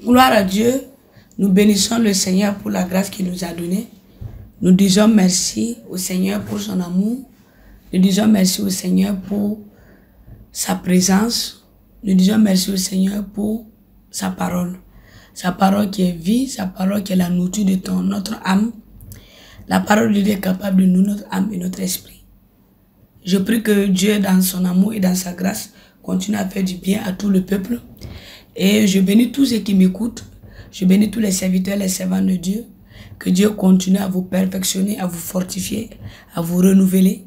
Gloire à Dieu. Nous bénissons le Seigneur pour la grâce qu'il nous a donnée. Nous disons merci au Seigneur pour son amour. Nous disons merci au Seigneur pour sa présence. Nous disons merci au Seigneur pour sa parole. Sa parole qui est vie, sa parole qui est la nourriture de notre âme. La parole de Dieu est capable de nous, notre âme et notre esprit. Je prie que Dieu, dans son amour et dans sa grâce, continue à faire du bien à tout le peuple. Et je bénis tous ceux qui m'écoutent. Je bénis tous les serviteurs, les servants de Dieu. Que Dieu continue à vous perfectionner, à vous fortifier, à vous renouveler.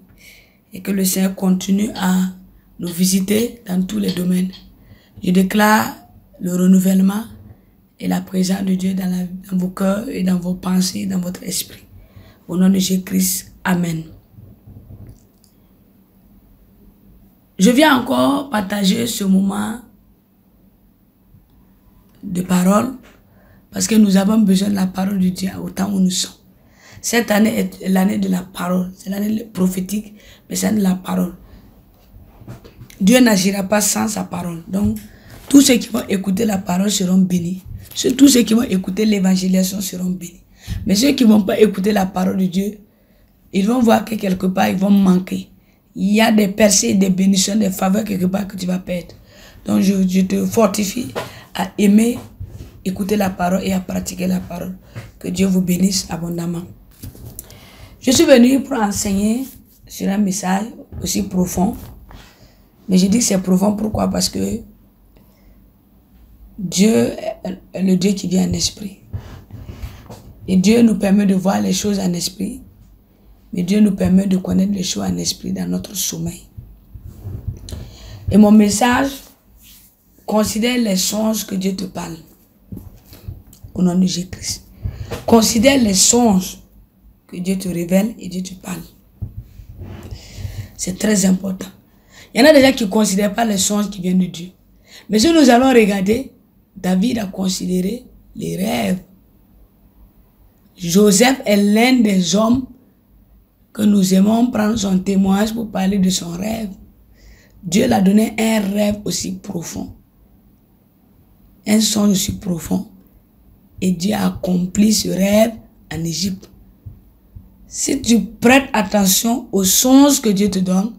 Et que le Seigneur continue à nous visiter dans tous les domaines. Je déclare le renouvellement et la présence de Dieu dans vos cœurs et dans vos pensées, dans votre esprit. Au nom de Jésus-Christ, Amen. Je viens encore partager ce moment de parole parce que nous avons besoin de la parole de Dieu au temps où nous sommes. Cette année est l'année de la parole, c'est l'année prophétique, mais c'est l'année de la parole. Dieu n'agira pas sans sa parole. Donc, tous ceux qui vont écouter la parole seront bénis. Tous ceux qui vont écouter l'évangélisation seront bénis. Mais ceux qui ne vont pas écouter la parole de Dieu, ils vont voir que quelque part, ils vont manquer. Il y a des percées, des bénédictions, des faveurs quelque part que tu vas perdre. Donc, je te fortifie à aimer, écouter la parole et à pratiquer la parole. Que Dieu vous bénisse abondamment. Je suis venu pour enseigner sur un message aussi profond. Mais je dis que c'est profond, pourquoi? Parce que Dieu est le Dieu qui vient en esprit. Et Dieu nous permet de voir les choses en esprit. Mais Dieu nous permet de connaître les choses en esprit dans notre sommeil. Et mon message, considère les songes que Dieu te parle. Au nom de Jésus-Christ. Considère les songes que Dieu te révèle et Dieu te parle. C'est très important. Il y en a des gens qui ne considèrent pas les songes qui viennent de Dieu. Mais si nous allons regarder, David a considéré les rêves. Joseph est l'un des hommes que nous aimons prendre son témoignage pour parler de son rêve. Dieu l'a donné un rêve aussi profond. Un songe aussi profond. Et Dieu a accompli ce rêve en Égypte. Si tu prêtes attention aux songes que Dieu te donne,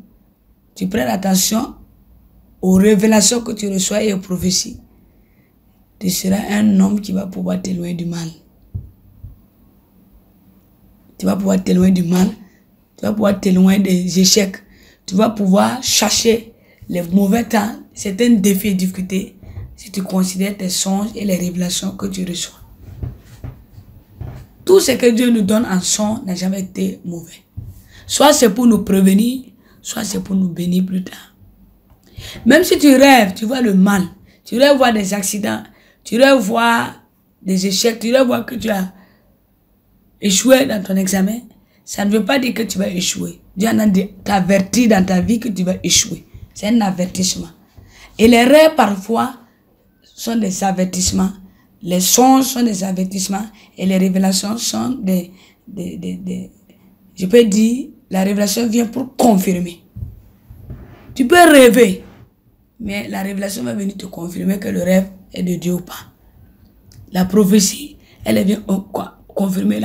tu prêtes attention aux révélations que tu reçois et aux prophéties, tu seras un homme qui va pouvoir t'éloigner du mal. Tu vas pouvoir t'éloigner du mal. Tu vas pouvoir t'éloigner des échecs. Tu vas pouvoir chercher les mauvais temps. C'est un défi et difficulté si tu considères tes songes et les révélations que tu reçois. Tout ce que Dieu nous donne en songe n'a jamais été mauvais. Soit c'est pour nous prévenir, soit c'est pour nous bénir plus tard. Même si tu rêves, tu vois le mal, tu rêves voir des accidents, tu rêves voir des échecs, tu rêves voir que tu as échoué dans ton examen, ça ne veut pas dire que tu vas échouer. Dieu t'a averti dans ta vie que tu vas échouer. C'est un avertissement. Et les rêves parfois sont des avertissements. Les songes sont des avertissements. Et les révélations sont je peux dire, la révélation vient pour confirmer. Tu peux rêver, mais la révélation va venir te confirmer que le rêve est de Dieu ou pas. La prophétie, elle vient confirmer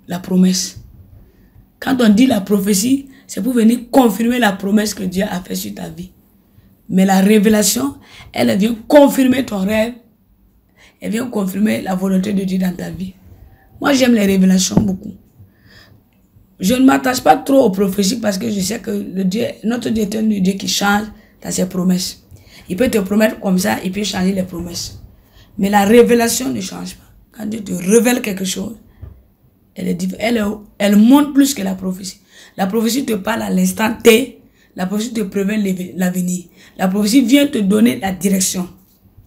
la promesse. Quand on dit la prophétie, c'est pour venir confirmer la promesse que Dieu a faite sur ta vie. Mais la révélation, elle vient confirmer ton rêve. Elle vient confirmer la volonté de Dieu dans ta vie. Moi, j'aime les révélations beaucoup. Je ne m'attache pas trop aux prophéties parce que je sais que notre Dieu est un Dieu qui change dans ses promesses. Il peut te promettre comme ça, il peut changer les promesses. Mais la révélation ne change pas. Quand Dieu te révèle quelque chose, elle montre plus que la prophétie. La prophétie te parle à l'instant T. La prophétie te prévient l'avenir. La prophétie vient te donner la direction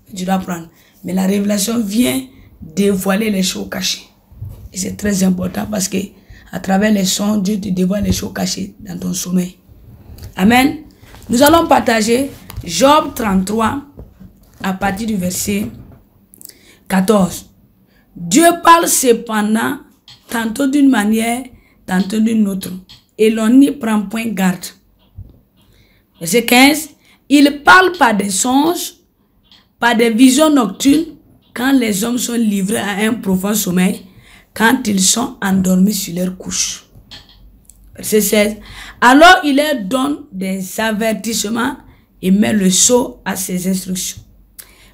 que tu dois prendre. Mais la révélation vient dévoiler les choses cachées. Et c'est très important parce que à travers les sons, Dieu te dévoile les choses cachées dans ton sommeil. Amen. Nous allons partager Job 33 à partir du verset 14. Dieu parle cependant tantôt d'une manière, tantôt d'une autre. Et l'on n'y prend point garde. Verset 15. Il parle par des songes, par des visions nocturnes, quand les hommes sont livrés à un profond sommeil, quand ils sont endormis sur leur couche. Verset 16. Alors il leur donne des avertissements et met le sceau à ses instructions.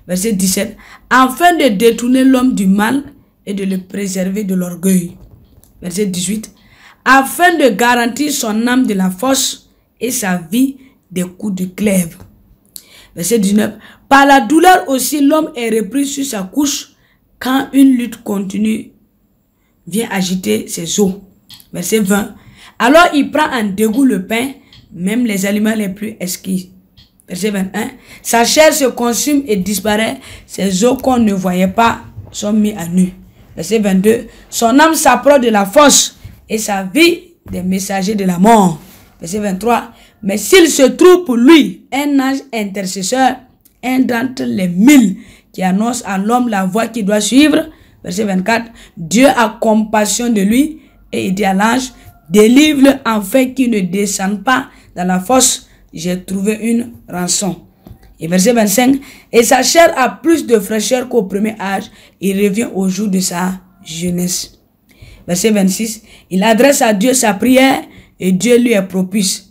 Verset 17. Afin de détourner l'homme du mal et de le préserver de l'orgueil. Verset 18. Afin de garantir son âme de la force et sa vie des coups de glaive. Verset 19. Par la douleur aussi, l'homme est repris sur sa couche quand une lutte continue vient agiter ses os. Verset 20. Alors il prend en dégoût le pain, même les aliments les plus exquis. Verset 21. Sa chair se consume et disparaît, ses os qu'on ne voyait pas sont mis à nu. Verset 22. Son âme s'approche de la force et sa vie des messagers de la mort. Verset 23. Mais s'il se trouve pour lui un ange intercesseur, un d'entre les 1000 qui annonce à l'homme la voie qu'il doit suivre. Verset 24. Dieu a compassion de lui et il dit à l'ange, délivre-le afin qu'il ne descende pas dans la fosse. J'ai trouvé une rançon. Et verset 25. Et sa chair a plus de fraîcheur qu'au premier âge. Il revient au jour de sa jeunesse. Verset 26. Il adresse à Dieu sa prière et Dieu lui est propice.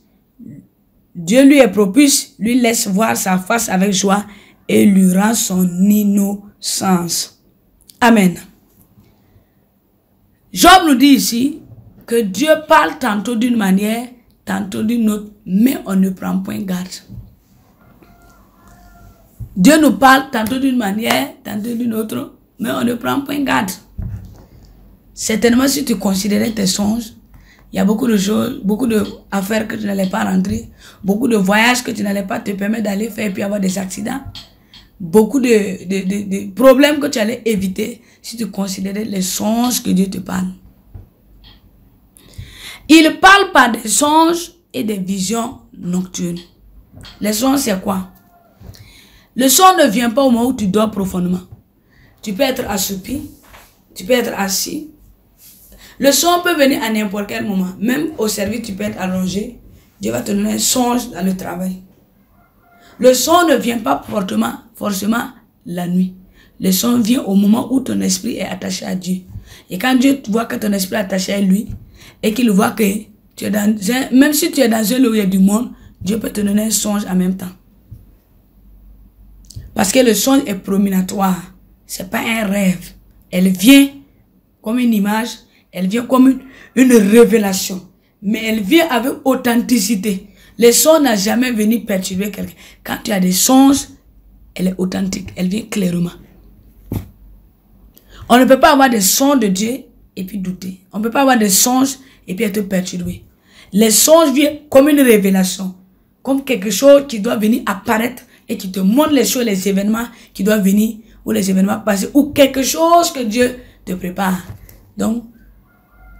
Dieu lui est propice, lui laisse voir sa face avec joie et lui rend son innocence. Amen. Job nous dit ici que Dieu parle tantôt d'une manière, tantôt d'une autre, mais on ne prend point garde. Dieu nous parle tantôt d'une manière, tantôt d'une autre, mais on ne prend point garde. Certainement, si tu considérais tes songes, il y a beaucoup de choses, beaucoup d'affaires que tu n'allais pas rentrer, beaucoup de voyages que tu n'allais pas te permettre d'aller faire et puis avoir des accidents, beaucoup de problèmes que tu allais éviter si tu considérais les songes que Dieu te parle. Il parle par des songes et des visions nocturnes. Les songes, c'est quoi? Le son ne vient pas au moment où tu dors profondément. Tu peux être assoupi, tu peux être assis. Le son peut venir à n'importe quel moment. Même au service, tu peux être allongé. Dieu va te donner un songe dans le travail. Le son ne vient pas forcément la nuit. Le son vient au moment où ton esprit est attaché à Dieu. Et quand Dieu voit que ton esprit est attaché à lui, et qu'il voit que tu es dans même si tu es dans un lieu où il y a du monde, Dieu peut te donner un songe en même temps. Parce que le songe est prominatoire. Ce n'est pas un rêve. Elle vient comme une image. Elle vient comme une révélation. Mais elle vient avec authenticité. Le son n'a jamais venu perturber quelqu'un. Quand tu as des songes, elle est authentique. Elle vient clairement. On ne peut pas avoir des songes de Dieu et puis douter. On ne peut pas avoir des songes et puis être perturbé. Les songes viennent comme une révélation. Comme quelque chose qui doit venir apparaître et qui te montre les choses, les événements qui doivent venir ou les événements passés ou quelque chose que Dieu te prépare. Donc,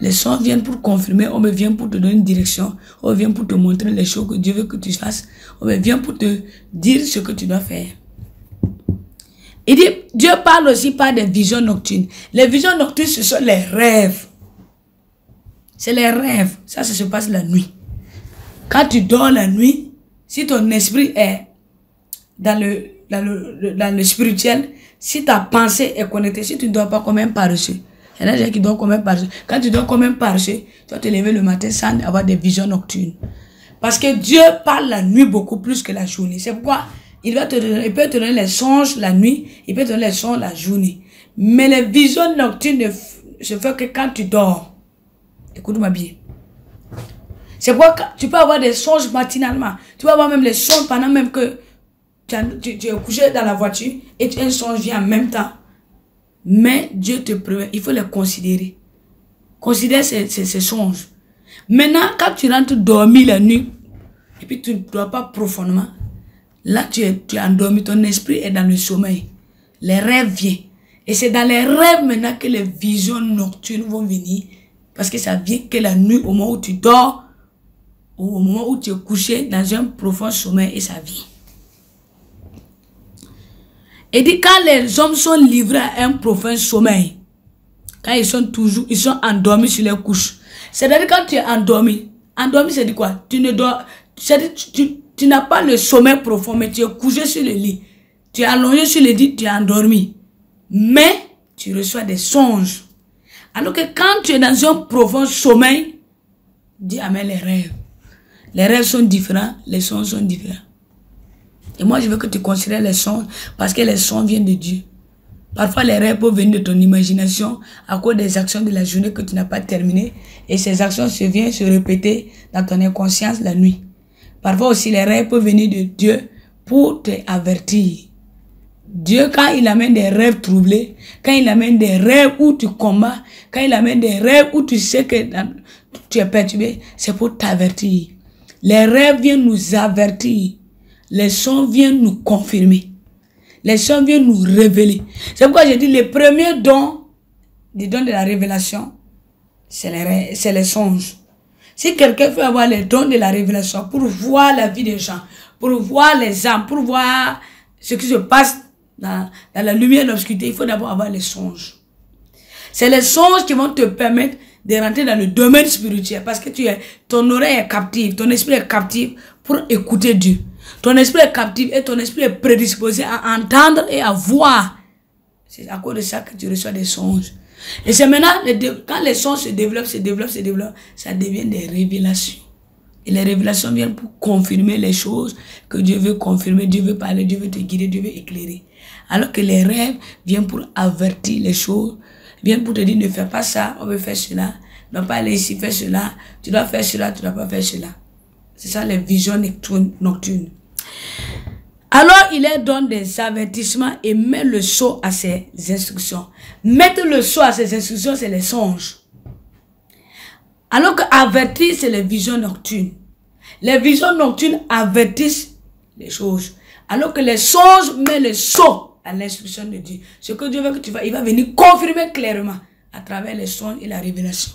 les songes viennent pour confirmer, on vient pour te donner une direction, on vient pour te montrer les choses que Dieu veut que tu fasses, on vient pour te dire ce que tu dois faire. Il dit, Dieu parle aussi par des visions nocturnes. Les visions nocturnes, ce sont les rêves. C'est les rêves. Ça se passe la nuit. Quand tu dors la nuit, si ton esprit est dans le spirituel, si ta pensée est connectée, si tu ne dors pas comme un paresseux, il y a des gens qui dorment comme un paresseux. Quand tu dors comme un paresseux, tu vas te lever le matin sans avoir des visions nocturnes. Parce que Dieu parle la nuit beaucoup plus que la journée. C'est pourquoi il peut te donner les songes la nuit, il peut te donner les songes la journée. Mais les visions nocturnes ne se font que quand tu dors. Écoute-moi bien. C'est pourquoi tu peux avoir des songes matinalement. Tu peux avoir même les songes pendant même que tu es couché dans la voiture et un songe vient en même temps. Mais Dieu te prévient, il faut les considérer. Considère ces songes. Maintenant, quand tu rentres dormir la nuit, et puis tu ne dors pas profondément, là tu es endormi, ton esprit est dans le sommeil. Les rêves viennent. Et c'est dans les rêves maintenant que les visions nocturnes vont venir. Parce que ça vient que la nuit, au moment où tu dors, ou au moment où tu es couché dans un profond sommeil, et ça vient. Et dit quand les hommes sont livrés à un profond sommeil, quand ils sont endormis sur leurs couches, c'est-à-dire quand tu es endormi, c'est dit quoi? Tu ne dors, tu n'as pas le sommeil profond, mais tu es couché sur le lit, tu es allongé sur le lit, tu es endormi. Mais tu reçois des songes. Alors que quand tu es dans un profond sommeil, dis amen les rêves. Les rêves sont différents, les songes sont différents. Et moi, je veux que tu considères les songes parce que les songes viennent de Dieu. Parfois, les rêves peuvent venir de ton imagination à cause des actions de la journée que tu n'as pas terminées. Et ces actions viennent se répéter dans ton inconscience la nuit. Parfois aussi, les rêves peuvent venir de Dieu pour te avertir. Dieu, quand il amène des rêves troublés, quand il amène des rêves où tu combats, quand il amène des rêves où tu sais que tu es perturbé, c'est pour t'avertir. Les rêves viennent nous avertir. Les sons viennent nous confirmer. Les sons viennent nous révéler. C'est pourquoi je dis les premiers dons, les dons de la révélation, c'est les songes. Si quelqu'un veut avoir les dons de la révélation pour voir la vie des gens, pour voir les âmes, pour voir ce qui se passe dans la lumière de l'obscurité, il faut d'abord avoir les songes. C'est les songes qui vont te permettre de rentrer dans le domaine spirituel parce que ton oreille est captive, ton esprit est captif pour écouter Dieu. Ton esprit est captif et ton esprit est prédisposé à entendre et à voir. C'est à cause de ça que tu reçois des songes. Et c'est maintenant, quand les songes se développent, ça devient des révélations. Et les révélations viennent pour confirmer les choses que Dieu veut confirmer, Dieu veut parler, Dieu veut te guider, Dieu veut éclairer. Alors que les rêves viennent pour avertir les choses, viennent pour te dire ne fais pas ça, on veut faire cela, ne pas aller ici, fais cela, tu dois faire cela, tu ne dois pas faire cela. C'est ça les visions nocturnes. Alors il leur donne des avertissements et met le sceau à ses instructions. Mettre le sceau à ses instructions, c'est les songes. Alors que avertir, c'est les visions nocturnes. Les visions nocturnes avertissent les choses. Alors que les songes mettent le sceau à l'instruction de Dieu. Ce que Dieu veut que tu fasses, il va venir confirmer clairement à travers les songes et la révélation.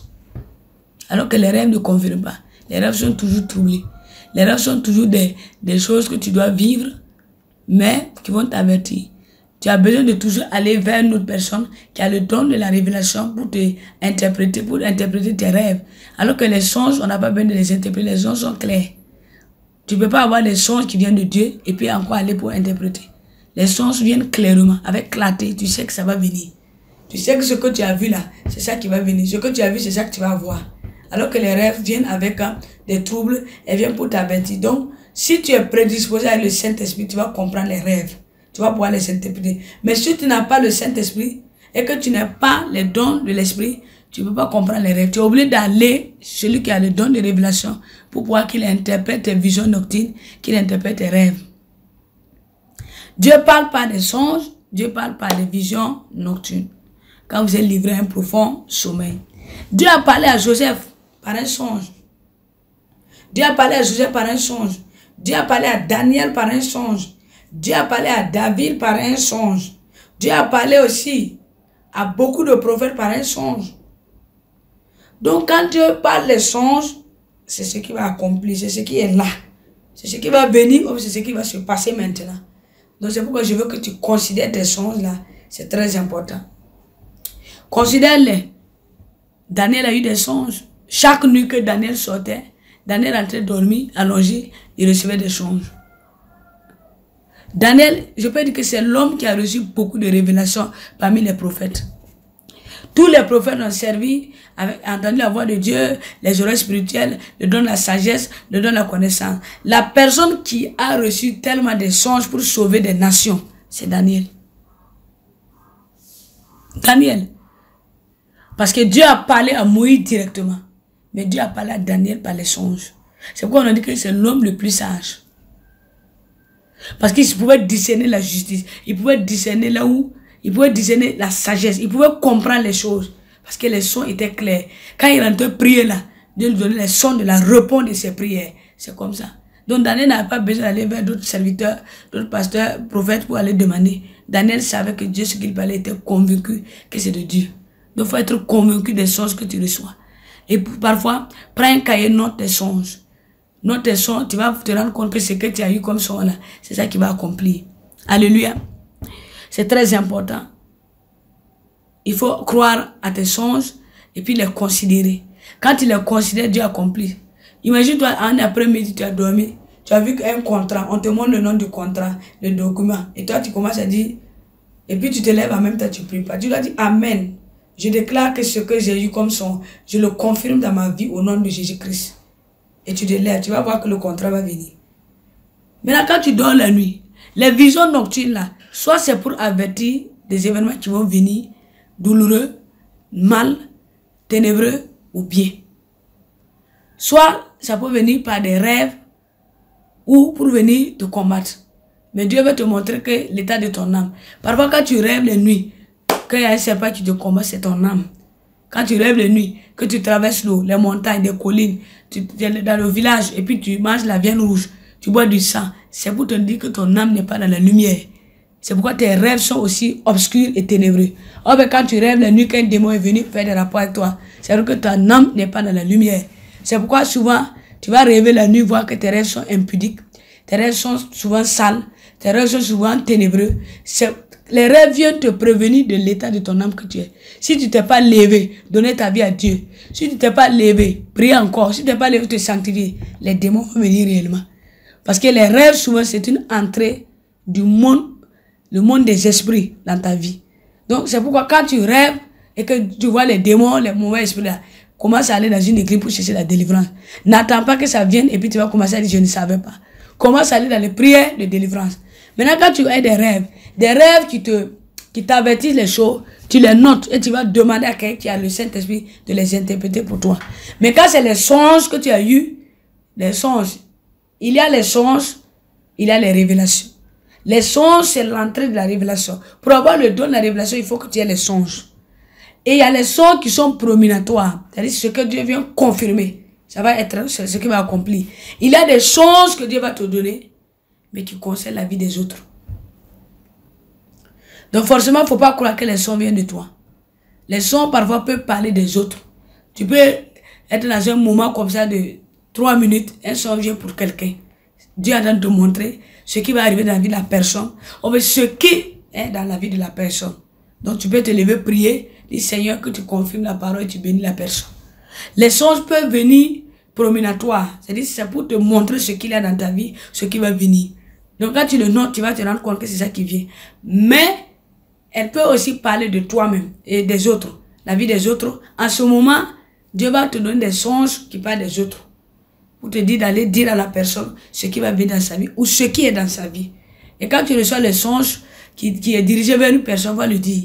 Alors que les rêves ne confirment pas. Les rêves sont toujours troublés. Les rêves sont toujours des choses que tu dois vivre, mais qui vont t'avertir. Tu as besoin de toujours aller vers une autre personne qui a le don de la révélation pour interpréter tes rêves. Alors que les songes, on n'a pas besoin de les interpréter. Les songes sont clairs. Tu ne peux pas avoir des songes qui viennent de Dieu et puis encore aller pour interpréter. Les songes viennent clairement, avec clarté. Tu sais que ça va venir. Tu sais que ce que tu as vu là, c'est ça qui va venir. Ce que tu as vu, c'est ça que tu vas voir. Alors que les rêves viennent avec des troubles et viennent pour t'avertir. Donc, si tu es prédisposé avec le Saint-Esprit, tu vas comprendre les rêves. Tu vas pouvoir les interpréter. Mais si tu n'as pas le Saint-Esprit et que tu n'as pas les dons de l'Esprit, tu ne peux pas comprendre les rêves. Tu es obligé d'aller chez celui qui a le don de révélation pour pouvoir qu'il interprète tes visions nocturnes, qu'il interprète tes rêves. Dieu parle par des songes, Dieu parle par des visions nocturnes. Quand vous êtes livré à un profond sommeil. Dieu a parlé à Joseph par un songe. Dieu a parlé à Joseph par un songe. Dieu a parlé à Daniel par un songe. Dieu a parlé à David par un songe. Dieu a parlé aussi à beaucoup de prophètes par un songe. Donc quand Dieu parle des songes, c'est ce qui va accomplir, c'est ce qui est là. C'est ce qui va venir ou c'est ce qui va se passer maintenant. Donc c'est pourquoi je veux que tu considères tes songes là. C'est très important. Considère-les. Daniel a eu des songes. Chaque nuit que Daniel sortait, Daniel rentrait dormir, allongé, il recevait des songes. Daniel, je peux dire que c'est l'homme qui a reçu beaucoup de révélations parmi les prophètes. Tous les prophètes ont servi, entendu la voix de Dieu, les oreilles spirituelles, le don de la sagesse, le don de la connaissance. La personne qui a reçu tellement de songes pour sauver des nations, c'est Daniel. Daniel. Parce que Dieu a parlé à Moïse directement. Mais Dieu a parlé à Daniel par les songes. C'est pourquoi on a dit que c'est l'homme le plus sage. Parce qu'il pouvait discerner la justice. Il pouvait discerner là où. Il pouvait discerner la sagesse. Il pouvait comprendre les choses. Parce que les sons étaient clairs. Quand il rentrait prier là, Dieu lui donnait les sons de la réponse de ses prières. C'est comme ça. Donc Daniel n'avait pas besoin d'aller vers d'autres serviteurs, d'autres pasteurs, prophètes pour aller demander. Daniel savait que Dieu, ce qu'il parlait, était convaincu que c'est de Dieu. Donc il faut être convaincu des songes que tu reçois. Et parfois, prends un cahier, note tes songes. Note tes songes, tu vas te rendre compte que ce que tu as eu comme son là, c'est ça qui va accomplir. Alléluia. C'est très important. Il faut croire à tes songes et puis les considérer. Quand tu les considères, Dieu accomplit. Imagine-toi, un après-midi, tu as dormi, tu as vu un contrat, on te montre le nom du contrat, le document, et toi tu commences à dire, Et puis tu te lèves en même temps, tu pries pas. Tu dois dire Amen. Je déclare que ce que j'ai eu comme son, je le confirme dans ma vie au nom de Jésus-Christ. Et tu te lèves, tu vas voir que le contrat va venir. Maintenant, quand tu dors la nuit, les visions nocturnes là, soit c'est pour avertir des événements qui vont venir, douloureux, mal, ténébreux ou bien. Soit ça peut venir par des rêves ou pour venir te combattre. Mais Dieu veut te montrer que l'état de ton âme. Parfois quand tu rêves les nuits, qu'il y a un serpent qui te combat, c'est ton âme. Quand tu rêves les nuits, que tu traverses l'eau, les montagnes, les collines, tu es dans le village et puis tu manges la viande rouge, tu bois du sang, c'est pour te dire que ton âme n'est pas dans la lumière. C'est pourquoi tes rêves sont aussi obscurs et ténébreux. Or, quand tu rêves la nuit qu'un démon est venu faire des rapports avec toi, c'est vrai que ton âme n'est pas dans la lumière. C'est pourquoi souvent, tu vas rêver la nuit, voir que tes rêves sont impudiques, tes rêves sont souvent sales, tes rêves sont souvent ténébreux. Les rêves viennent te prévenir de l'état de ton âme que tu es. Si tu t'es pas levé, donner ta vie à Dieu. Si tu t'es pas levé, prie encore. Si tu t'es pas levé, te sanctifier, les démons vont venir réellement. Parce que les rêves, souvent, c'est une entrée du monde, le monde des esprits dans ta vie. Donc, c'est pourquoi quand tu rêves et que tu vois les démons, les mauvais esprits là, commence à aller dans une église pour chercher la délivrance. N'attends pas que ça vienne et puis tu vas commencer à dire je ne savais pas. Commence à aller dans les prières de délivrance. Maintenant, quand tu as des rêves qui t'avertissent les choses, tu les notes et tu vas demander à quelqu'un qui a le Saint-Esprit de les interpréter pour toi. Mais quand c'est les songes que tu as eus, les songes, il y a les songes, il y a les révélations. Les songes, c'est l'entrée de la révélation. Pour avoir le don de la révélation, il faut que tu aies les songes. Et il y a les songes qui sont prominatoires. C'est-à-dire ce que Dieu vient confirmer. Ça va être ce qui va accomplir. Il y a des choses que Dieu va te donner, mais qui concernent la vie des autres. Donc forcément, il ne faut pas croire que les songes viennent de toi. Les songes parfois peuvent parler des autres. Tu peux être dans un moment comme ça de 3 minutes, un songe vient pour quelqu'un. Dieu est en train de te montrer ce qui va arriver dans la vie de la personne, ou bien ce qui est dans la vie de la personne. Donc tu peux te lever, prier, dire Seigneur que tu confirmes la parole et tu bénis la personne. Les songes peuvent venir prominatoires, c'est-à-dire c'est pour te montrer ce qu'il y a dans ta vie, ce qui va venir. Donc quand tu le notes, tu vas te rendre compte que c'est ça qui vient. Mais elle peut aussi parler de toi-même et des autres, la vie des autres. En ce moment, Dieu va te donner des songes qui parlent des autres. Pour te dire d'aller dire à la personne ce qui va venir dans sa vie ou ce qui est dans sa vie. Et quand tu reçois les songes qui est dirigé vers une personne, on va le dire.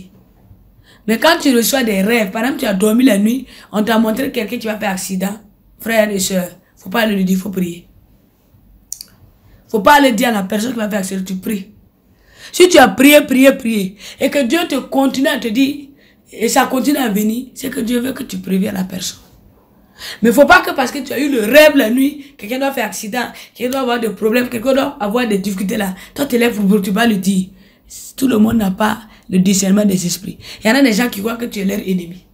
Mais quand tu reçois des rêves, par exemple, tu as dormi la nuit, on t'a montré quelqu'un qui va faire accident, frère et soeur, faut pas le dire, il faut prier. Faut pas aller dire à la personne qui va faire accident, tu pries. Si tu as prié, et que Dieu te continue à te dire, et ça continue à venir, c'est que Dieu veut que tu préviennes la personne. Mais il ne faut pas que parce que tu as eu le rêve la nuit, quelqu'un doit faire accident, quelqu'un doit avoir des problèmes, quelqu'un doit avoir des difficultés là. Toi, tu lèves pour tu vas le dire. Tout le monde n'a pas le discernement des esprits. Il y en a des gens qui croient que tu es leur ennemi.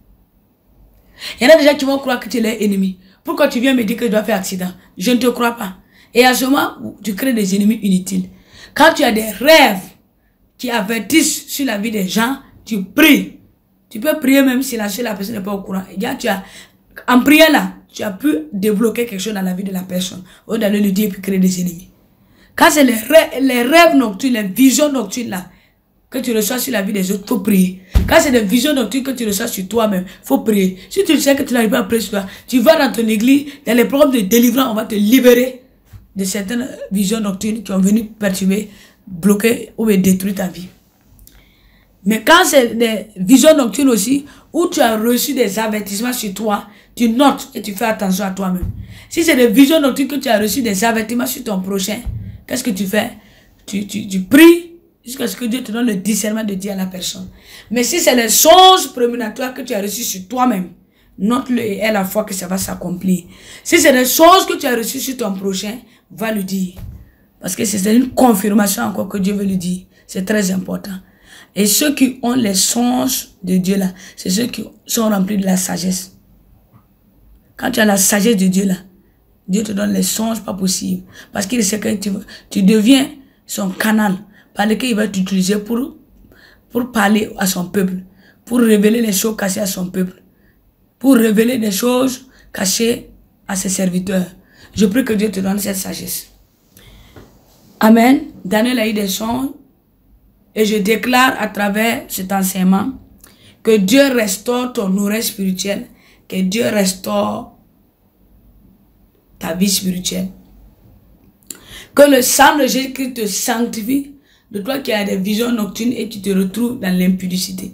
Il y en a des gens qui vont croire que tu es leur ennemi. Pourquoi tu viens me dire que je dois faire accident? Je ne te crois pas. Et à ce moment, tu crées des ennemis inutiles. Quand tu as des rêves qui avertissent sur la vie des gens, tu pries. Tu peux prier même si la personne n'est pas au courant. Et là, en priant là, tu as pu débloquer quelque chose dans la vie de la personne. Ou d'aller lui dire et puis créer des ennemis. Quand c'est les rêves nocturnes, les visions nocturnes là, que tu reçois sur la vie des autres, il faut prier. Quand c'est des visions nocturnes que tu reçois sur toi-même, il faut prier. Si tu sais que tu n'arrives pas à prier sur toi, tu vas dans ton église, dans les programmes de délivrance, on va te libérer de certaines visions nocturnes qui ont venu perturber, bloquer ou détruire ta vie. Mais quand c'est des visions nocturnes aussi, où tu as reçu des avertissements sur toi, tu notes et tu fais attention à toi-même. Si c'est des visions nocturnes que tu as reçu des avertissements sur ton prochain, qu'est-ce que tu fais? Tu pries jusqu'à ce que Dieu te donne le discernement de dire à la personne. Mais si c'est les songes prémonitoires que tu as reçus sur toi-même, note-le et aie la foi que ça va s'accomplir. Si c'est des choses que tu as reçues sur ton prochain, va le dire. Parce que c'est une confirmation encore que Dieu veut le dire. C'est très important. Et ceux qui ont les songes de Dieu là, c'est ceux qui sont remplis de la sagesse. Quand tu as la sagesse de Dieu là, Dieu te donne les songes pas possibles. Parce qu'il sait que tu deviens son canal par lequel il va t'utiliser pour parler à son peuple. Pour révéler les choses cachées à son peuple. Pour révéler des choses cachées à ses serviteurs. Je prie que Dieu te donne cette sagesse. Amen. Daniel a eu des songes. Et je déclare à travers cet enseignement que Dieu restaure ton oreille spirituelle, que Dieu restaure ta vie spirituelle. Que le sang de Jésus-Christ te sanctifie de toi qui as des visions nocturnes et qui te retrouves dans l'impudicité.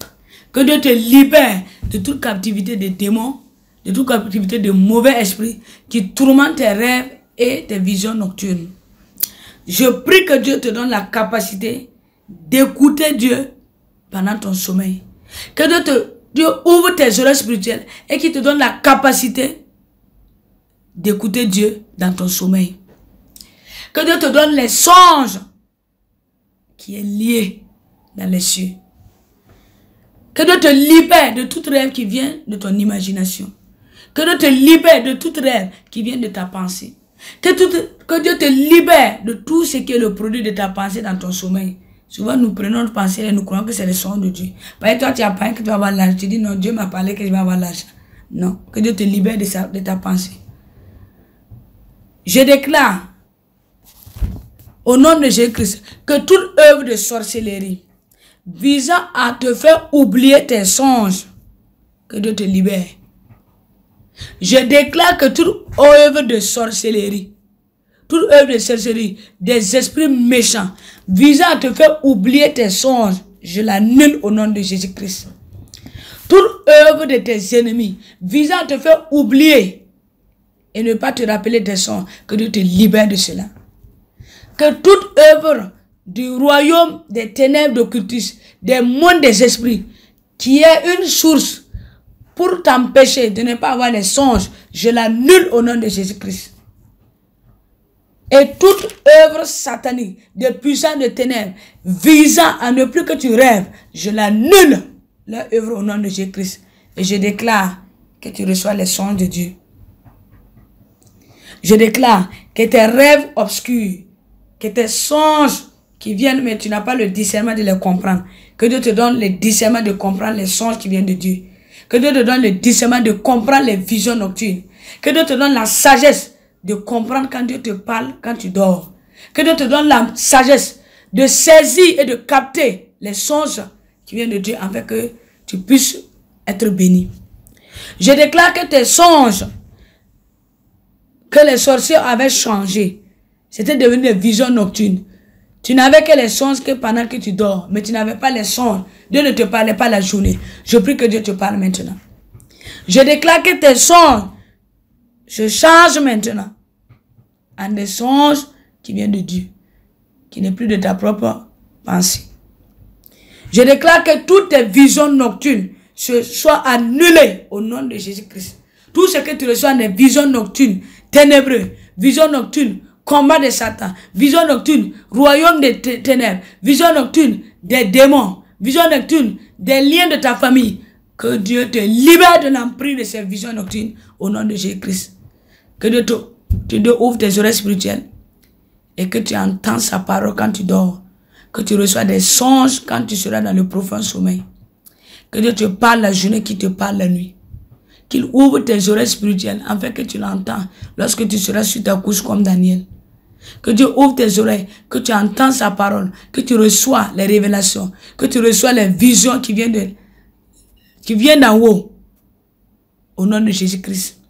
Que Dieu te libère de toute captivité des démons, de toute captivité de mauvais esprits qui tourmentent tes rêves et tes visions nocturnes. Je prie que Dieu te donne la capacité d'écouter Dieu pendant ton sommeil. Que Dieu ouvre tes oreilles spirituelles et qu'il te donne la capacité d'écouter Dieu dans ton sommeil. Que Dieu te donne les songes qui est lié dans les cieux. Que Dieu te libère de tout rêve qui vient de ton imagination. Que Dieu te libère de tout rêve qui vient de ta pensée. Que Dieu te libère de tout ce qui est le produit de ta pensée dans ton sommeil. Souvent, nous prenons notre pensée et nous croyons que c'est le son de Dieu. Parce que toi, tu as parlé que tu vas avoir l'argent. Tu dis non, Dieu m'a parlé que je vais avoir l'argent. Non, que Dieu te libère de ta pensée. Je déclare, au nom de Jésus-Christ, que toute œuvre de sorcellerie visant à te faire oublier tes songes, que Dieu te libère. Je déclare que toute œuvre de sorcellerie, des esprits méchants, visant à te faire oublier tes songes, je l'annule au nom de Jésus-Christ. Toute œuvre de tes ennemis, visant à te faire oublier et ne pas te rappeler tes songes, que Dieu te libère de cela. Que toute œuvre du royaume des ténèbres d'occultisme, des mondes des esprits, qui est une source pour t'empêcher de ne pas avoir les songes, je l'annule au nom de Jésus-Christ. Et toute œuvre satanique, de puissance de ténèbres, visant à ne plus que tu rêves, je l'annule, leur œuvre au nom de Jésus-Christ. Et je déclare que tu reçois les songes de Dieu. Je déclare que tes rêves obscurs, que tes songes qui viennent, mais tu n'as pas le discernement de les comprendre. Que Dieu te donne le discernement de comprendre les songes qui viennent de Dieu. Que Dieu te donne le discernement de comprendre les visions nocturnes. Que Dieu te donne la sagesse de comprendre quand Dieu te parle, quand tu dors. Que Dieu te donne la sagesse de saisir et de capter les songes qui viennent de Dieu afin que tu puisses être béni. Je déclare que tes songes que les sorciers avaient changé, c'était devenu des visions nocturnes. Tu n'avais que les songes que pendant que tu dors, mais tu n'avais pas les songes. Dieu ne te parlait pas la journée. Je prie que Dieu te parle maintenant. Je déclare que tes songes se changent maintenant en des songes qui viennent de Dieu, qui n'est plus de ta propre pensée. Je déclare que toutes tes visions nocturnes soient annulées au nom de Jésus-Christ. Tout ce que tu reçois des visions nocturnes, ténébreux, visions nocturnes, combat de Satan, vision nocturne, royaume des ténèbres, vision nocturne des démons, vision nocturne des liens de ta famille. Que Dieu te libère de l'emprise de ces visions nocturnes au nom de Jésus-Christ. Que Dieu te ouvre tes oreilles spirituelles et que tu entends sa parole quand tu dors. Que tu reçois des songes quand tu seras dans le profond sommeil. Que Dieu te parle la journée, qui te parle la nuit. Qu'il ouvre tes oreilles spirituelles afin que tu l'entends lorsque tu seras sur ta couche comme Daniel. Que Dieu ouvre tes oreilles, que tu entends sa parole, que tu reçois les révélations, que tu reçois les visions qui viennent d'en haut. Au nom de Jésus-Christ.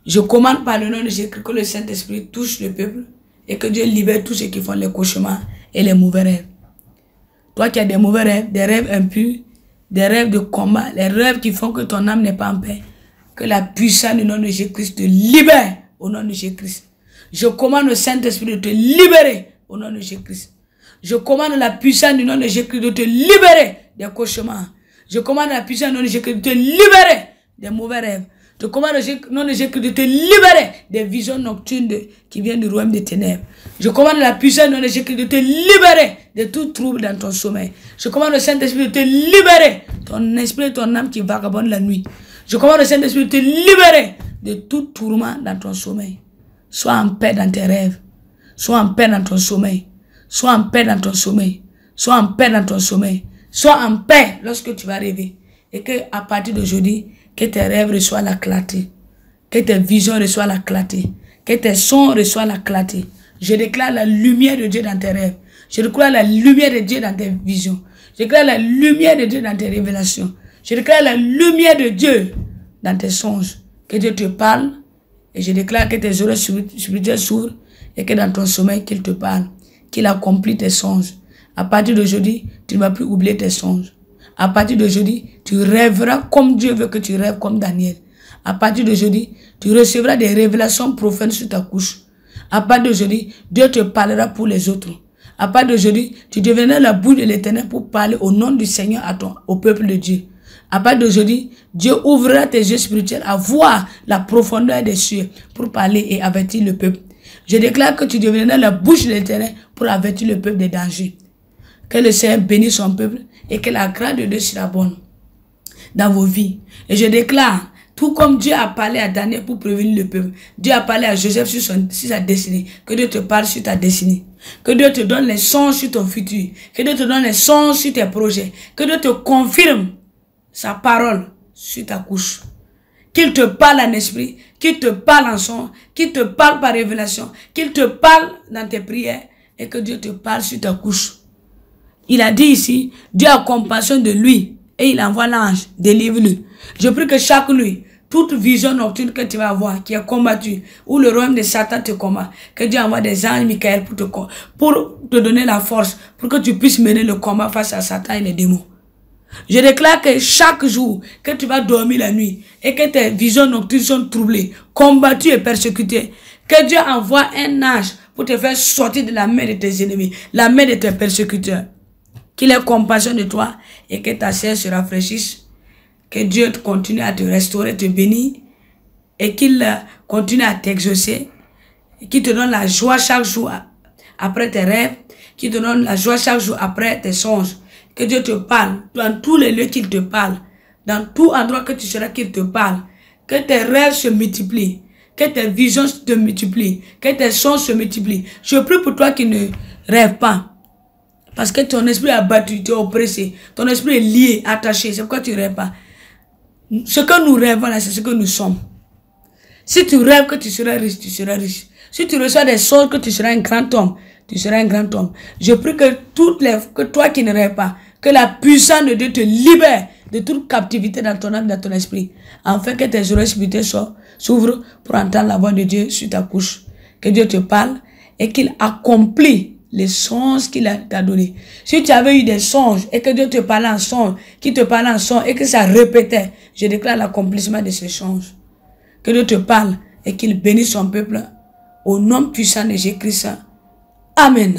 Je commande par le nom de Jésus-Christ que le Saint-Esprit touche le peuple et que Dieu libère tous ceux qui font les cauchemars et les mauvais rêves. Toi qui as des mauvais rêves, des rêves impurs, des rêves de combat, les rêves qui font que ton âme n'est pas en paix, que la puissance du nom de Jésus-Christ te libère au nom de Jésus-Christ. Je commande au Saint-Esprit de te libérer au nom de Jésus-Christ. Je commande la puissance du nom de Jésus-Christ de te libérer des cauchemars. Je commande la puissance du nom de Jésus-Christ de te libérer des mauvais rêves. Je commande au nom de Jésus-Christ de te libérer des visions nocturnes qui viennent du royaume des ténèbres. Je commande la puissance du nom de Jésus-Christ de te libérer de tout trouble dans ton sommeil. Je commande au Saint-Esprit de te libérer, ton esprit et ton âme qui vagabondent la nuit. Je commande au Saint-Esprit de te libérer de tout tourment dans ton sommeil. Sois en paix dans tes rêves. Sois en paix dans ton sommeil. Sois en paix dans ton sommeil. Sois en paix dans ton sommeil. Sois en paix lorsque tu vas rêver. Et que à partir d'aujourd'hui, que tes rêves reçoivent la clarté. Que tes visions reçoivent la clarté. Que tes sons reçoivent la clarté. Je déclare la lumière de Dieu dans tes rêves. Je déclare la lumière de Dieu dans tes visions. Je déclare la lumière de Dieu dans tes révélations. Je déclare la lumière de Dieu dans tes songes. Que Dieu te parle. Et je déclare que tes oreilles spirituelles s'ouvrent. Et que dans ton sommeil, qu'il te parle. Qu'il accomplit tes songes. À partir d'aujourd'hui, tu ne vas plus oublier tes songes. À partir d'aujourd'hui, tu rêveras comme Dieu veut que tu rêves, comme Daniel. À partir d'aujourd'hui, tu recevras des révélations profondes sur ta couche. À partir d'aujourd'hui, Dieu te parlera pour les autres. À partir d'aujourd'hui, tu deviendras la bouche de l'Éternel pour parler au nom du Seigneur au peuple de Dieu. À partir d'aujourd'hui, Dieu ouvrira tes yeux spirituels à voir la profondeur des cieux pour parler et avertir le peuple. Je déclare que tu deviendras la bouche de l'Éternel pour avertir le peuple des dangers. Que le Seigneur bénisse son peuple et que la grâce de Dieu sera bonne dans vos vies. Et je déclare, tout comme Dieu a parlé à Daniel pour prévenir le peuple, Dieu a parlé à Joseph sur sa destinée, que Dieu te parle sur ta destinée. Que Dieu te donne les songes sur ton futur. Que Dieu te donne les songes sur tes projets. Que Dieu te confirme sa parole sur ta couche. Qu'il te parle en esprit, qu'il te parle en son, qu'il te parle par révélation, qu'il te parle dans tes prières et que Dieu te parle sur ta couche. Il a dit ici, Dieu a compassion de lui et il envoie l'ange, délivre-le. Je prie que chaque nuit, toute vision nocturne que tu vas avoir, qui est combattue, ou le royaume de Satan te combat, que Dieu envoie des anges, Michael, pour te donner la force, pour que tu puisses mener le combat face à Satan et les démons. Je déclare que chaque jour que tu vas dormir la nuit et que tes visions nocturnes sont troublées, combattues et persécutées, que Dieu envoie un ange pour te faire sortir de la main de tes ennemis, la main de tes persécuteurs. Qu'il ait compassion de toi et que ta chair se rafraîchisse. Que Dieu continue à te restaurer, te bénir et qu'il continue à t'exaucer. Qu'il te donne la joie chaque jour après tes rêves. Qu'il te donne la joie chaque jour après tes songes. Que Dieu te parle dans tous les lieux qu'il te parle. Dans tout endroit que tu seras qu'il te parle. Que tes rêves se multiplient. Que tes visions se multiplient. Que tes songes se multiplient. Je prie pour toi qui ne rêves pas. Parce que ton esprit est abattu, tu es oppressé. Ton esprit est lié, attaché. C'est pourquoi tu ne rêves pas. Ce que nous rêvons là, c'est ce que nous sommes. Si tu rêves que tu seras riche, tu seras riche. Si tu reçois des choses que tu seras un grand homme, tu seras un grand homme. Je prie que toi qui ne rêves pas, que la puissance de Dieu te libère de toute captivité dans ton âme, dans ton esprit. Afin que tes oreilles spirituelles s'ouvrent pour entendre la voix de Dieu sur ta couche. Que Dieu te parle et qu'il accomplit les songes qu'il t'a donné. Si tu avais eu des songes et que Dieu te parlait en songe, qu'il te parlait en songe et que ça répétait, je déclare l'accomplissement de ces songes. Que Dieu te parle et qu'il bénisse son peuple au nom puissant de Jésus-Christ. Amen.